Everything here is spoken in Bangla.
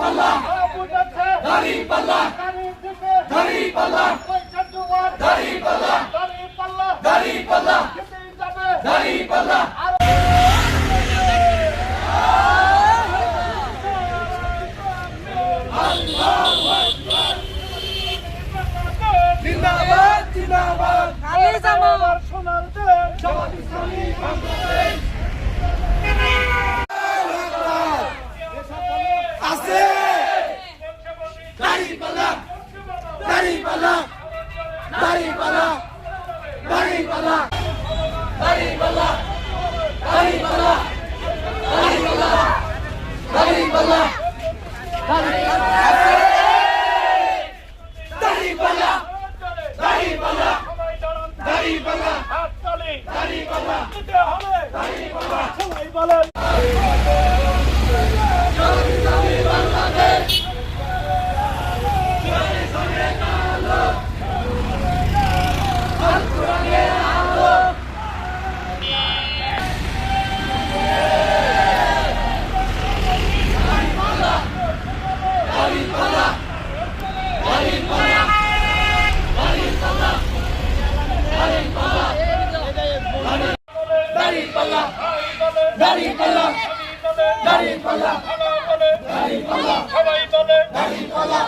পাল্লা দাড়ি পাল্লা দাড়ি পাল্লা দাড়ি পাল্লা দাড়ি পাল্লা দাড়ি পাল্লা জিন্দাবাদ জিন্দাবাদ খালি জামাত সোনার দেশ জামাত ইসলামী বাংলাদেশ আছে দাড়ি পাল্লা দাড়ি পাল্লা দাড়ি পাল্লা দাড়ি পাল্লা দাড়ি পাল্লা দাড়ি পাল্লা দাড়ি পাল্লা দাড়ি পাল্লা দাড়ি পাল্লা দাড়ি পাল্লা দাড়ি পাল্লা দাড়ি পাল্লা দাড়ি পাল্লা সবাই বলেন বাংলাদেশ দাড়ি পাল্লা দাড়ি পাল্লা দাড়ি পাল্লা দাড়ি পাল্লা সবাই বলে দাড়ি পাল্লা